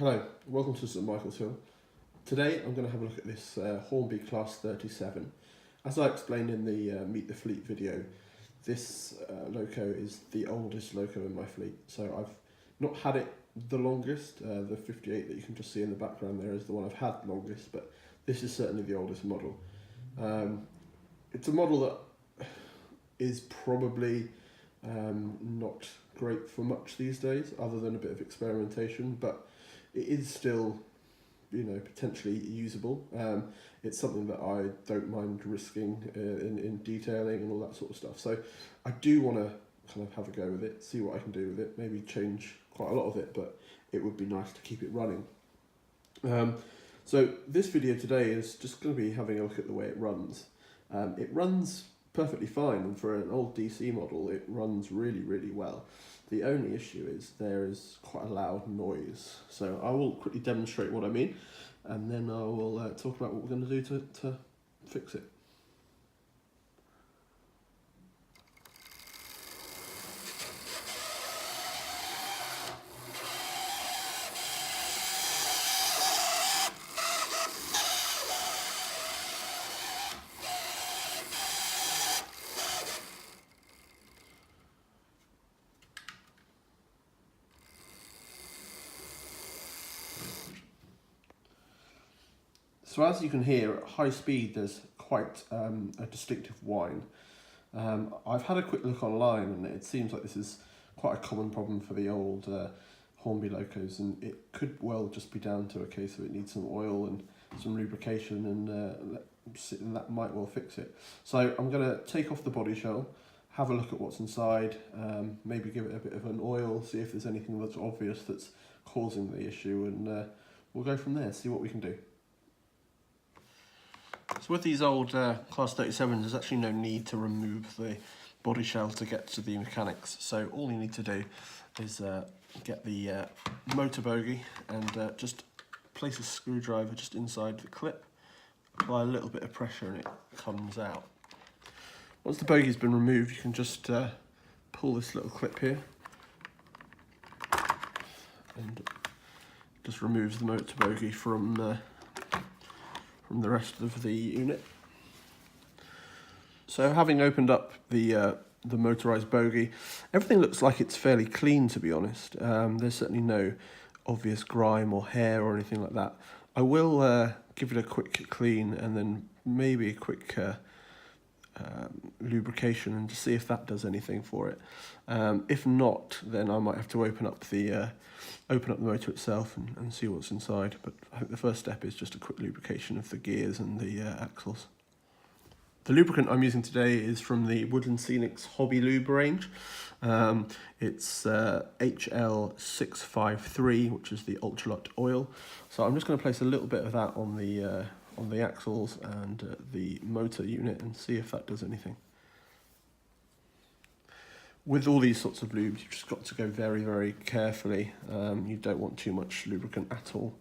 Hello, welcome to St Michael's Hill. Today I'm going to have a look at this Hornby Class 37. As I explained in the Meet the Fleet video, this loco is the oldest loco in my fleet. So I've not had it the longest. The 58 that you can just see in the background there is the one I've had longest, but this is certainly the oldest model. It's a model that is probably not great for much these days, other than a bit of experimentation, but it is still, potentially usable. It's something that I don't mind risking in detailing and all that sort of stuff. So I do want to kind of have a go with it, see what I can do with it, maybe change quite a lot of it, but it would be nice to keep it running. So this video today is just going to be having a look at the way it runs. It runs perfectly fine, and for an old DC model it runs really, really well. The only issue is there is quite a loud noise. So I will quickly demonstrate what I mean, and then I will talk about what we're going to do to fix it. So as you can hear, at high speed there's quite a distinctive whine. I've had a quick look online, and it seems like this is quite a common problem for the old Hornby locos, and it could well just be down to a case of it needs some oil and some lubrication, and that might well fix it. So I'm going to take off the body shell, have a look at what's inside, maybe give it a bit of an oil, see if there's anything that's obvious that's causing the issue, and we'll go from there, see what we can do. So with these old Class 37s, there's actually no need to remove the body shell to get to the mechanics. So all you need to do is get the motor bogie and just place a screwdriver just inside the clip, apply a little bit of pressure, and it comes out. Once the bogey's been removed, you can just pull this little clip here, and just removes the motor bogie from the rest of the unit. So having opened up the motorised bogie, everything looks like it's fairly clean, to be honest. There's certainly no obvious grime or hair or anything like that. I will give it a quick clean and then maybe a quick lubrication, and to see if that does anything for it. If not, then I might have to open up the motor itself and see what's inside. But I think the first step is just a quick lubrication of the gears and the axles. The lubricant I'm using today is from the Woodland Scenics Hobby Lube range. It's HL653, which is the ultralight oil. So I'm just going to place a little bit of that on the axles and the motor unit and see if that does anything. With all these sorts of lubes, you've just got to go very, very carefully. You don't want too much lubricant at all.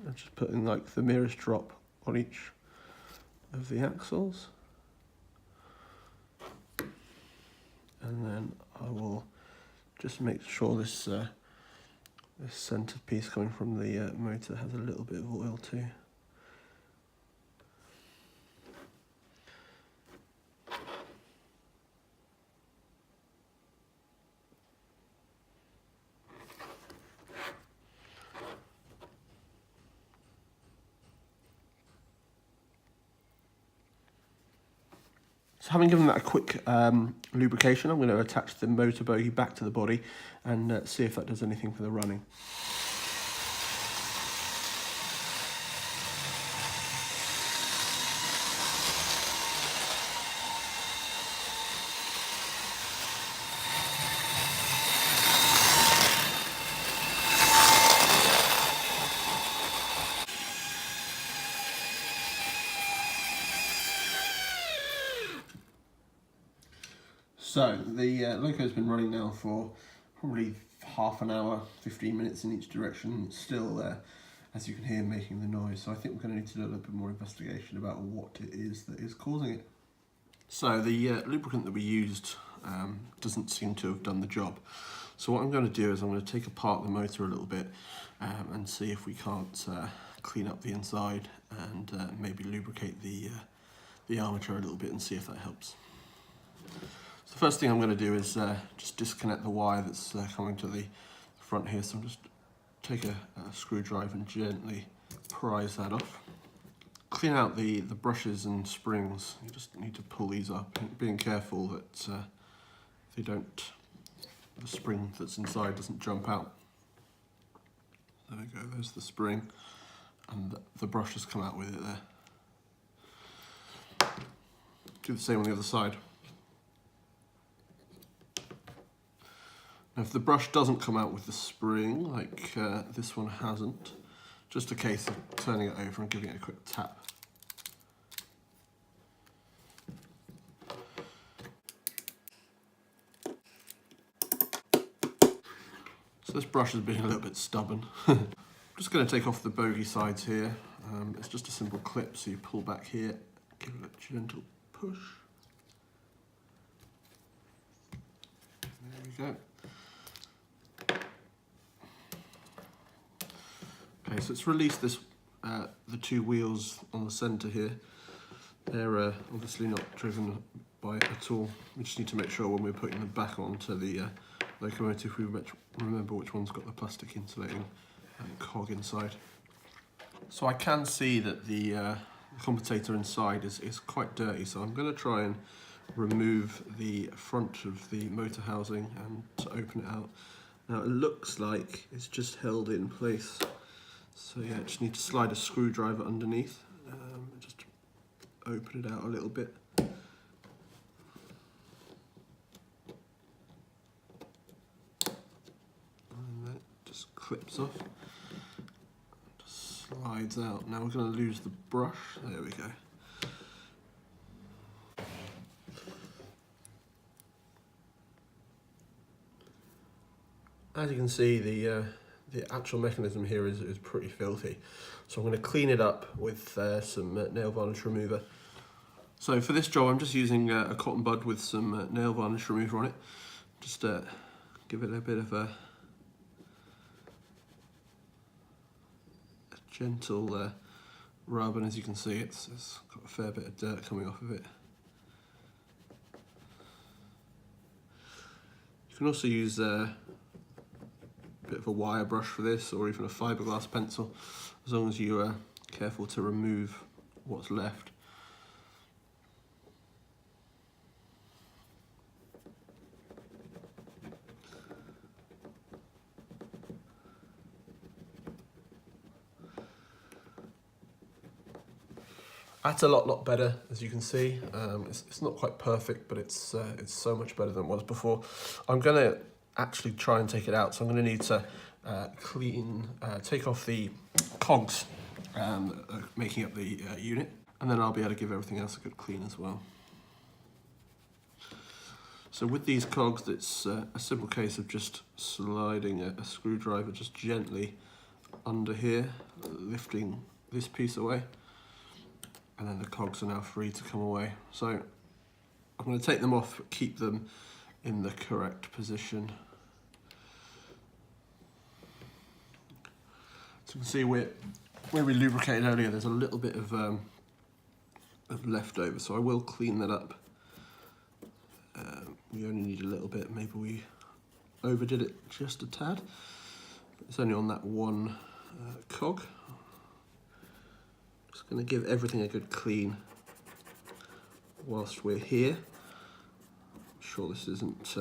I'm just putting like the merest drop on each of the axles, and then I will just make sure this centre piece coming from the motor has a little bit of oil too. So having given that a quick lubrication, I'm going to attach the motor bogie back to the body and see if that does anything for the running. So the loco's been running now for probably half an hour, 15 minutes in each direction. It's still as you can hear, making the noise. So I think we're going to need to do a little bit more investigation about what it is that is causing it. So the lubricant that we used doesn't seem to have done the job. So what I'm going to do is I'm going to take apart the motor a little bit and see if we can't clean up the inside and maybe lubricate the armature a little bit and see if that helps. So the first thing I'm going to do is just disconnect the wire that's coming to the front here. So I'm just take a screwdriver and gently prise that off. Clean out the brushes and springs. You just need to pull these up, being careful that the spring that's inside doesn't jump out. There we go, there's the spring, and the brush has come out with it there. Do the same on the other side. Now if the brush doesn't come out with the spring, like this one hasn't, just a case of turning it over and giving it a quick tap. So this brush is being a little bit stubborn. I'm just going to take off the bogey sides here. It's just a simple clip, so you pull back here, give it a gentle push. There we go. Okay, so it's released this, the two wheels on the centre here. They're obviously not driven by it at all. We just need to make sure when we're putting them back onto the locomotive, we remember which one's got the plastic insulating cog inside. So I can see that the compensator inside is quite dirty, so I'm going to try and remove the front of the motor housing and to open it out. Now it looks like it's just held in place. So yeah, just need to slide a screwdriver underneath, just open it out a little bit. And that just clips off, just slides out. Now we're going to lose the brush, there we go. As you can see, the actual mechanism here is pretty filthy. So I'm going to clean it up with some nail varnish remover. So for this job I'm just using a cotton bud with some nail varnish remover on it. Just give it a bit of a gentle rub, and as you can see it's got a fair bit of dirt coming off of it. You can also use a bit of a wire brush for this, or even a fiberglass pencil, as long as you are careful to remove what's left. That's a lot better, as you can see. It's not quite perfect, but it's so much better than it was before. I'm going to actually try and take it out, so I'm going to need to take off the cogs making up the unit, and then I'll be able to give everything else a good clean as well. So with these cogs, it's a simple case of just sliding a screwdriver just gently under here, lifting this piece away, and then the cogs are now free to come away. So I'm going to take them off, but keep them in the correct position. So you can see where we lubricated earlier, there's a little bit of leftover, so I will clean that up. We only need a little bit, maybe we overdid it just a tad. But it's only on that one cog. Just going to give everything a good clean whilst we're here. I'm sure this isn't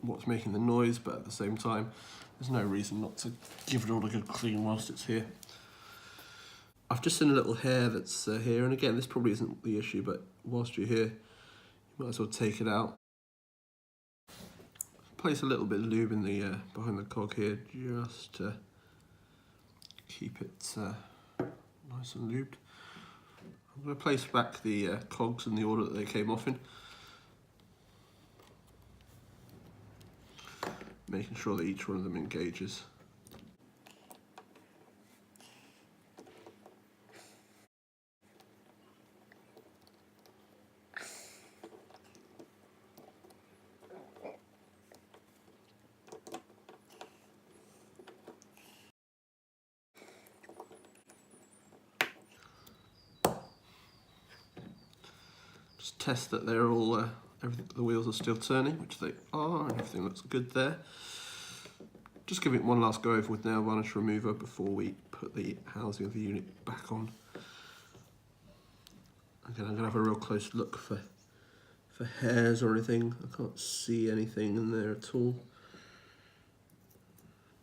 what's making the noise, but at the same time there's no reason not to give it all a good clean whilst it's here. I've just seen a little hair that's here, and again this probably isn't the issue, but whilst you're here you might as well take it out. Place a little bit of lube in the behind the cog here, just to keep it nice and lubed. I'm going to place back the cogs in the order that they came off in, making sure that each one of them engages. Just test that they're all, everything, the wheels are still turning, which they are, and everything looks good there. Just give it one last go over with nail varnish remover before we put the housing of the unit back on. Again, I'm going to have a real close look for hairs or anything. I can't see anything in there at all.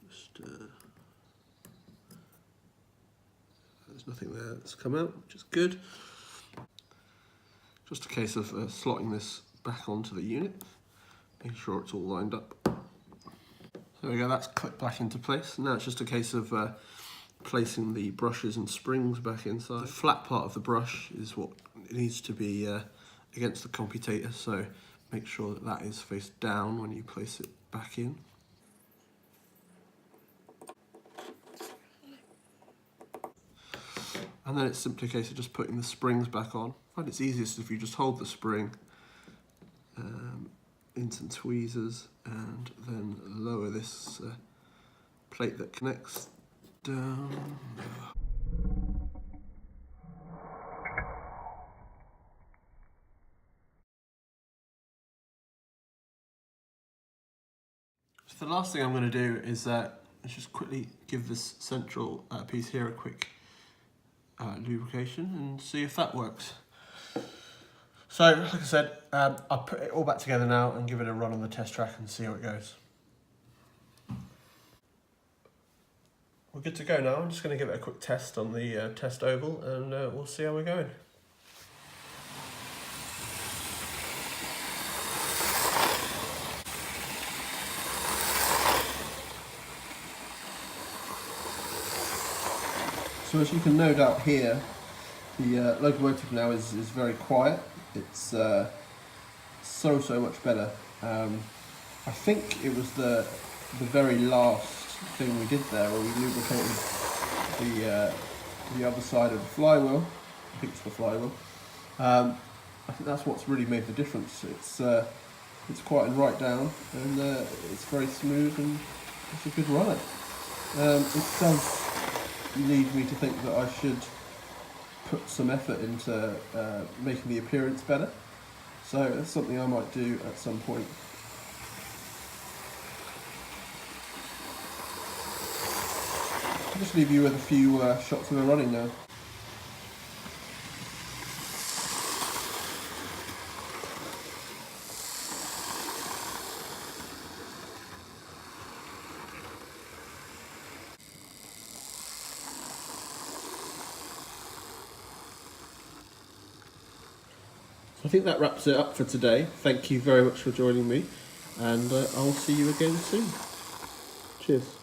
Just, there's nothing there that's come out, which is good. Just a case of slotting this back onto the unit, making sure it's all lined up. There we go, that's clipped back into place. Now it's just a case of placing the brushes and springs back inside. The flat part of the brush is what needs to be against the commutator, so make sure that that is face down when you place it back in. And then it's simply a case of just putting the springs back on. I find it's easiest if you just hold the spring in some tweezers and then lower this plate that connects down. So the last thing I'm going to do is just quickly give this central piece here a quick lubrication and see if that works. So, like I said, I'll put it all back together now and give it a run on the test track and see how it goes. We're good to go now. I'm just going to give it a quick test on the test oval and we'll see how we're going. So as you can no doubt hear, the locomotive now is very quiet. It's so much better. I think it was the very last thing we did there where we lubricated the other side of the flywheel. I think it's the flywheel. I think that's what's really made the difference. It's quiet and right down, and it's very smooth and it's a good ride. It does lead me to think that I should put some effort into making the appearance better. So that's something I might do at some point. I'll just leave you with a few shots of her running now. I think that wraps it up for today. Thank you very much for joining me, and I'll see you again soon. Cheers.